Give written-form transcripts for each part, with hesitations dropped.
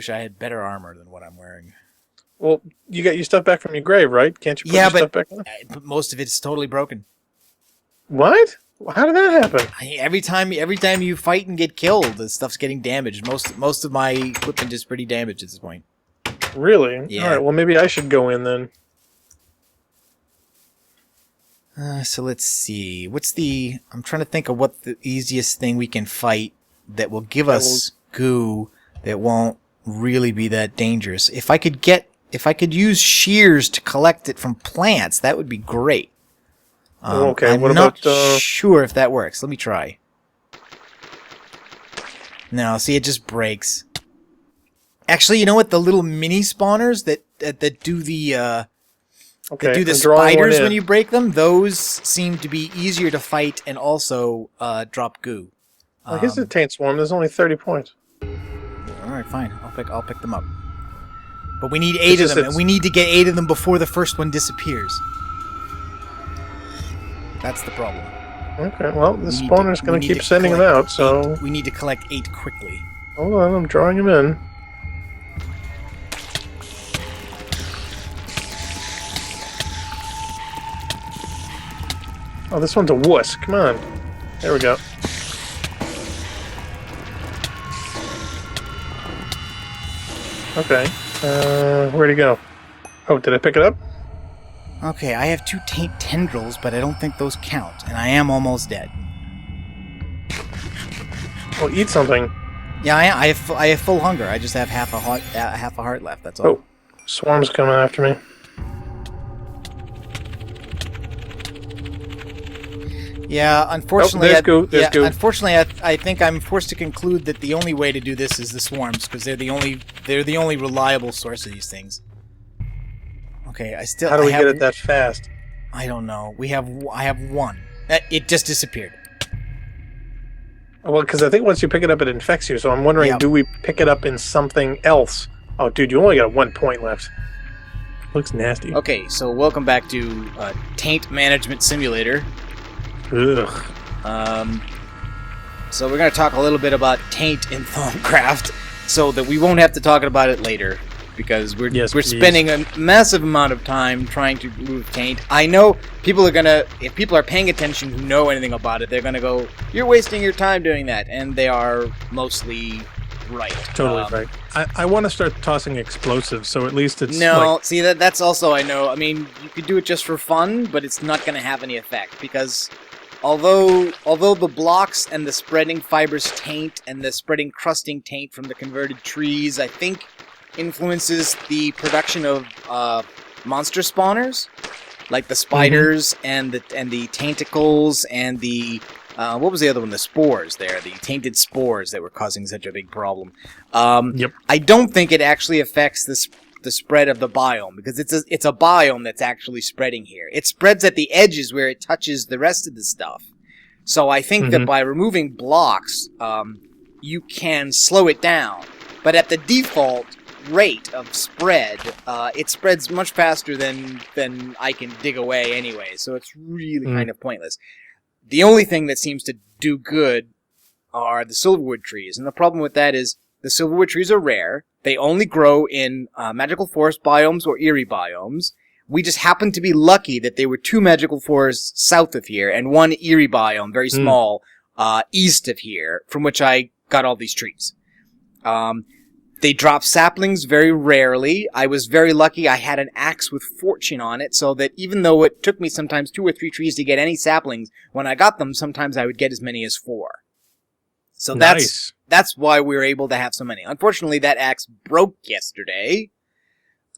wish I had better armor than what I'm wearing. Well, you got your stuff back from your grave, right? Can't you put your stuff back on? But most of it's totally broken. What? How did that happen? Every time you fight and get killed, the stuff's getting damaged. Most of my equipment is pretty damaged at this point. Really? Yeah. All right. Well, maybe I should go in then. So let's see. I'm trying to think of what the easiest thing we can fight that will give us goo that won't really be that dangerous. If I could use shears to collect it from plants, that would be great. Okay. I'm what not about? sure if that works. Let me try. No, see, it just breaks. Actually, you know what? The little mini spawners that do the Okay. do the spiders when you break them, those seem to be easier to fight and also drop goo. Well, here's the Taint Swarm. There's only 30 points. All right, fine. I'll pick them up. But we need 8 of them, and we need to get 8 of them before the first one disappears. That's the problem. Okay, well, the spawner's going to keep sending them out, so... We need to collect 8 quickly. Hold on, I'm drawing them in. Oh, this one's a wuss. Come on. There we go. Okay. Where'd he go? Oh, did I pick it up? Okay, I have 2 taint tendrils, but I don't think those count, and I am almost dead. Well, eat something. Yeah, I have full hunger. I just have half a heart left. That's all. Oh, swarm's coming after me. Yeah, unfortunately, there's goo. Unfortunately, I think I'm forced to conclude that the only way to do this is the swarms, because they're the only reliable source of these things. Okay, How do we get it that fast? I don't know. I have 1. It just disappeared. Well, because I think once you pick it up, it infects you. So I'm wondering, do we pick it up in something else? Oh, dude, you only got 1 point left. Looks nasty. Okay, so welcome back to Taint Management Simulator. Ugh. So we're going to talk a little bit about Taint in Thaumcraft, so that we won't have to talk about it later, because we're spending a massive amount of time trying to move Taint. I know people are gonna, if people are paying attention who know anything about it, they're gonna go, "You're wasting your time doing that," and they are mostly right. Totally right. I want to start tossing explosies, so at least it's see that's also, I know. I mean, you could do it just for fun, but it's not going to have any effect, because although the blocks and the spreading fibrous taint and the spreading crusting taint from the converted trees, I think, influences the production of monster spawners, like the spiders and the tentacles and the what was the other one? The spores there, the tainted spores that were causing such a big problem. Yep. I don't think it actually affects the spread of the biome, because it's a biome that's actually spreading here. It spreads at the edges where it touches the rest of the stuff. So I think that by removing blocks, you can slow it down. But at the default rate of spread, it spreads much faster than I can dig away anyway. So it's really kind of pointless. The only thing that seems to do good are the silverwood trees. And the problem with that is the silverwood trees are rare. They only grow in magical forest biomes or eerie biomes. We just happened to be lucky that there were 2 magical forests south of here and 1 eerie biome, very small, east of here, from which I got all these trees. They drop saplings very rarely. I was very lucky I had an axe with fortune on it, so that even though it took me sometimes 2 or 3 trees to get any saplings, when I got them, sometimes I would get as many as 4. So nice. That's why we were able to have so many. Unfortunately, that axe broke yesterday.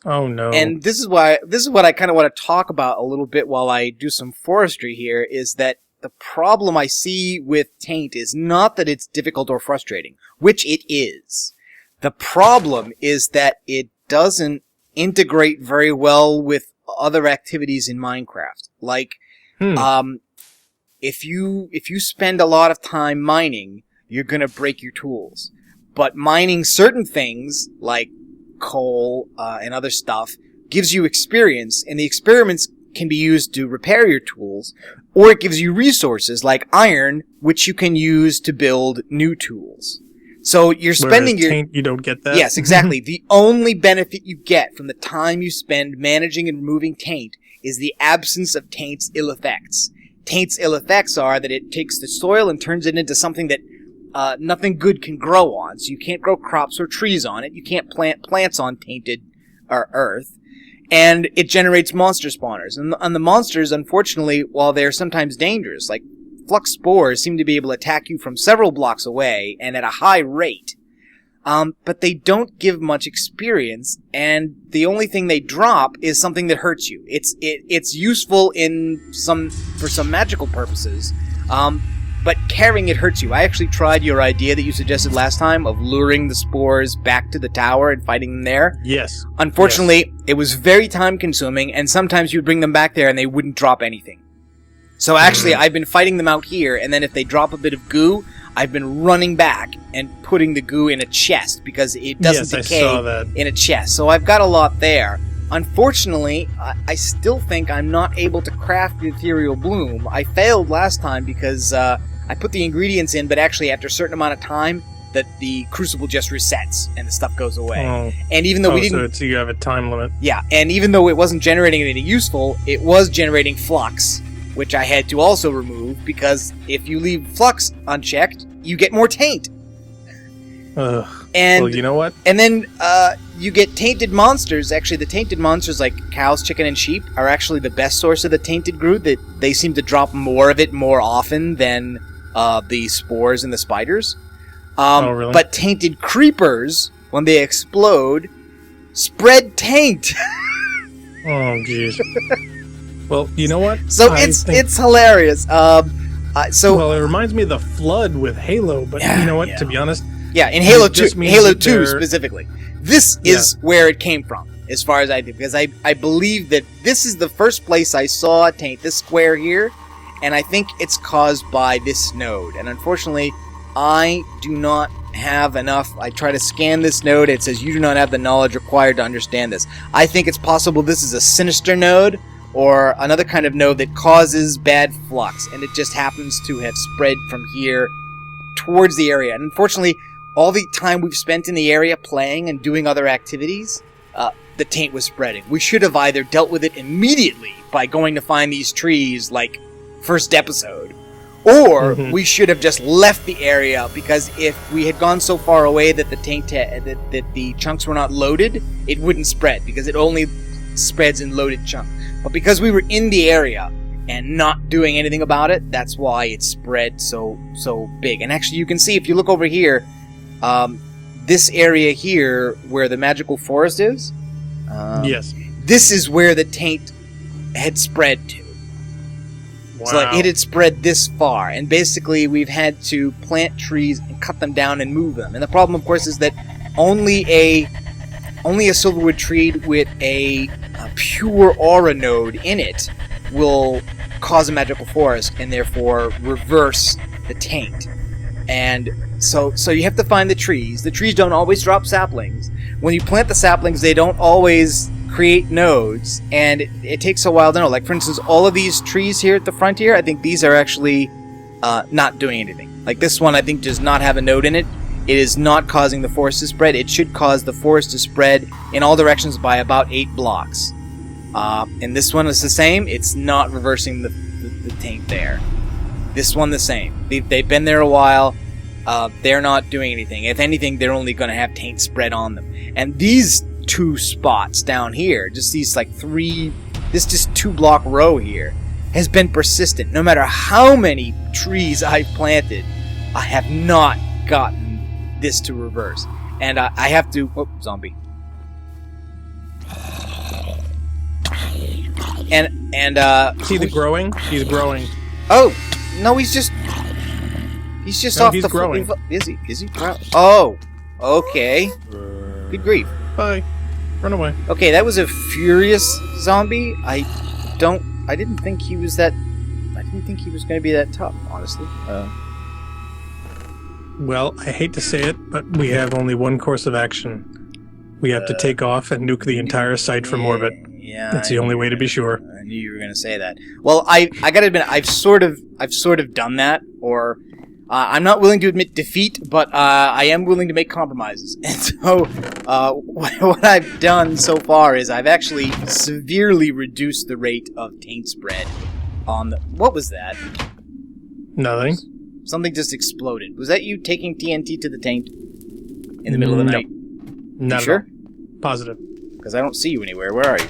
Oh no. And this is what I kind of want to talk about a little bit while I do some forestry here, is that the problem I see with Taint is not that it's difficult or frustrating, which it is. The problem is that it doesn't integrate very well with other activities in Minecraft. Like, if you spend a lot of time mining, you're gonna break your tools. But mining certain things, like coal and other stuff, gives you experience, and the experiments can be used to repair your tools, or it gives you resources like iron, which you can use to build new tools. So you're spending your Taint, you don't get that. Yes, exactly. The only benefit you get from the time you spend managing and removing Taint is the absence of Taint's ill effects. Taint's ill effects are that it takes the soil and turns it into something that nothing good can grow on. So you can't grow crops or trees on it. You can't plant plants on tainted earth. And it generates monster spawners. And the monsters, unfortunately, while they're sometimes dangerous, like flux spores seem to be able to attack you from several blocks away and at a high rate. But they don't give much experience, and the only thing they drop is something that hurts you. It's useful for some magical purposes, but carrying it hurts you. I actually tried your idea that you suggested last time of luring the spores back to the tower and fighting them there. Yes. Unfortunately, It was very time consuming, and sometimes you'd bring them back there and they wouldn't drop anything. So actually, I've been fighting them out here, and then if they drop a bit of goo, I've been running back and putting the goo in a chest because it doesn't decay in a chest. So I've got a lot there. Unfortunately, I still think I'm not able to craft the ethereal bloom. I failed last time because I put the ingredients in, but actually after a certain amount of time, that the crucible just resets and the stuff goes away. Oh. And even though we didn't... So you have a time limit. Yeah, and even though it wasn't generating anything useful, it was generating flux, which I had to also remove, because if you leave flux unchecked, you get more taint. Ugh. And, well, you know what? And then you get tainted monsters. Actually, the tainted monsters like cows, chicken, and sheep are actually the best source of the tainted goo. That they seem to drop more of it more often than the spores and the spiders. Oh, really? But tainted creepers, when they explode, spread taint. Oh, jeez. Well, you know what? So it's hilarious. Well, it reminds me of the Flood with Halo, but you know what? Yeah. To be honest, in Halo 2 specifically, this is where it came from, as far as I think, because I believe that this is the first place I saw taint, this square here, and I think it's caused by this node. And unfortunately, I do not have enough. I try to scan this node. It says you do not have the knowledge required to understand this. I think it's possible this is a sinister node, or another kind of node that causes bad flux, and it just happens to have spread from here towards the area. And unfortunately, all the time we've spent in the area playing and doing other activities, the taint was spreading. We should have either dealt with it immediately by going to find these trees, like first episode, or we should have just left the area, because if we had gone so far away that the taint that the chunks were not loaded, it wouldn't spread, because it only spreads in loaded chunks. But because we were in the area and not doing anything about it, that's why it spread so big. And actually, you can see, if you look over here, this area here where the magical forest is, yes, this is where the taint had spread to. Wow. So it had spread this far, and basically we've had to plant trees and cut them down and move them. And the problem, of course, is that only a silverwood tree with a pure aura node in it will cause a magical forest and therefore reverse the taint. And so you have to find the trees. The trees don't always drop saplings. When you plant the saplings, they don't always create nodes, and it takes a while to know. Like, for instance, all of these trees here at the front here, I think these are actually not doing anything. Like this one, I think, does not have a node in it. It is not causing the forest to spread. It should cause the forest to spread in all directions by about 8 blocks. And this one is the same. It's not reversing the taint there. This one the same. They've been there a while. They're not doing anything. If anything, they're only going to have taint spread on them. And these 2 spots down here, just these like 3, this just 2-block row here, has been persistent. No matter how many trees I've planted, I have not gotten this to reverse. And I have to... Oh, zombie. And see the growing? He's growing. Oh, no, he's just no, off he's the growing. Is he? Oh, okay. Good grief. Bye. Run away. Okay, that was a furious zombie. I didn't think he was that... I didn't think he was going to be that tough, honestly. Well, I hate to say it, but we have only one course of action. We have to take off and nuke the entire site from orbit. Yeah, that's the only way to be sure. I knew you were going to say that. Well, I got to admit, I've sort of done that, or I'm not willing to admit defeat, but I am willing to make compromises. And so, what I've done so far is I've actually severely reduced the rate of taint spread on the... What was that? Nothing. Something just exploded. Was that you taking TNT to the taint in the middle of the night? Not you sure? Positive. Because I don't see you anywhere. Where are you?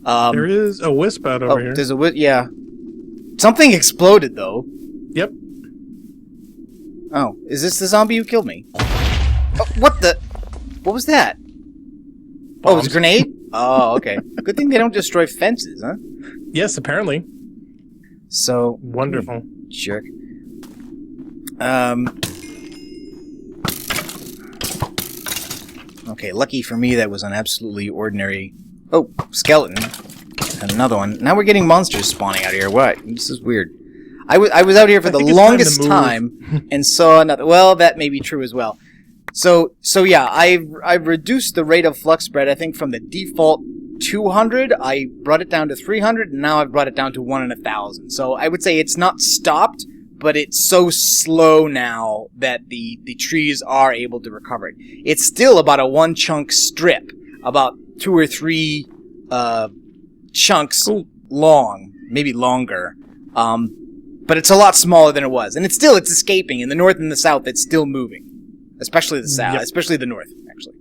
Oh. There is a wisp out over here. There's a wisp, yeah. Something exploded, though. Yep. Oh, is this the zombie who killed me? Oh, what the... What was that? Bombs. Oh, it was a grenade? Oh, okay. Good thing they don't destroy fences, huh? Yes, apparently. So... Wonderful. Jerk. Okay, lucky for me that was an absolutely ordinary... Oh, skeleton. Another one. Now we're getting monsters spawning out here. What? This is weird. I was out here for the longest time and saw another... Well, that may be true as well. So yeah, I've reduced the rate of flux spread, I think, from the default 200. I brought it down to 300, and now I've brought it down to 1 in 1,000. So I would say it's not stopped, but it's so slow now that the trees are able to recover it. It's still about a 1-chunk strip, about 2 or 3 chunks long, maybe longer. But it's a lot smaller than it was. And it's escaping. In the north and the south, it's still moving. Especially the south, especially the north, actually.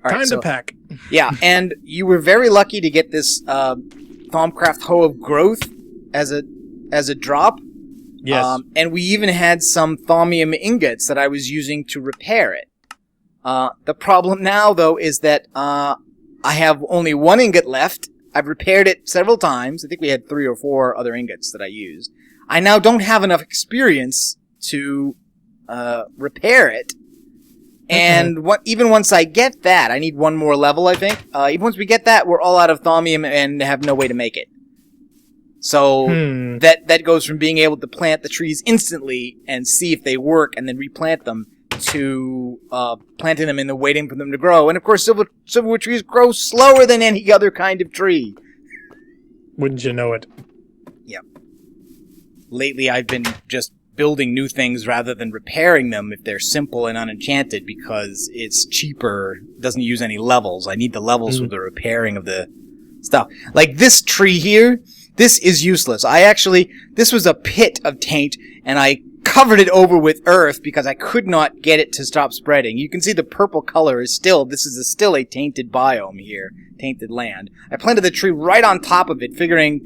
All right, Time to pack. Yeah, and you were very lucky to get this Thaumcraft Hoe of Growth as a drop. Yes. And we even had some thaumium ingots that I was using to repair it. The problem now, though, is that I have only 1 ingot left. I've repaired it several times. I think we had 3 or 4 other ingots that I used. I now don't have enough experience to repair it. And even once I get that, I need 1 more level, I think. Even once we get that, we're all out of thaumium and have no way to make it. So that goes from being able to plant the trees instantly and see if they work and then replant them to planting them and then waiting for them to grow. And of course, silverwood trees grow slower than any other kind of tree. Wouldn't you know it? Yep. Lately, I've been just building new things rather than repairing them if they're simple and unenchanted because it's cheaper, doesn't use any levels. I need the levels for the repairing of the stuff. Like this tree here, this is useless. This was a pit of taint, and I covered it over with earth because I could not get it to stop spreading. You can see the purple color is still a tainted biome here, tainted land. I planted the tree right on top of it, figuring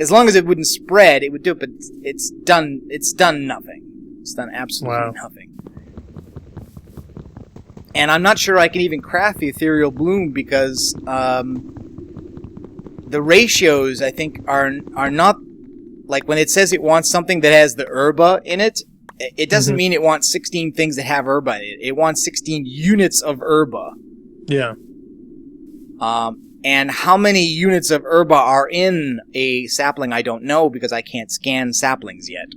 as long as it wouldn't spread, it would do it, but it's done nothing. It's done absolutely nothing. And I'm not sure I can even craft the ethereal bloom because the ratios, I think, are not... Like, when it says it wants something that has the herba in it, it doesn't mean it wants 16 things that have herba in it. It wants 16 units of herba. Yeah. And how many units of herba are in a sapling, I don't know, because I can't scan saplings yet.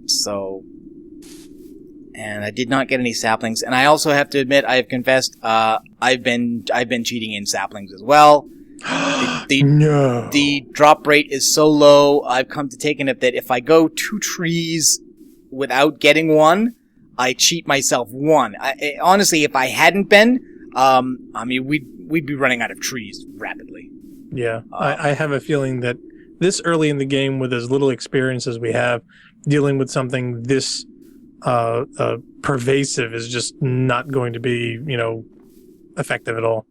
So... And I did not get any saplings. And I also have to admit, I have confessed, I've been cheating in saplings as well. The drop rate is so low, I've come to take it that if I go 2 trees without getting one, I cheat myself 1. Honestly, if I hadn't been, we'd be running out of trees rapidly. Yeah, I have a feeling that this early in the game, with as little experience as we have, dealing with something this pervasive is just not going to be, effective at all.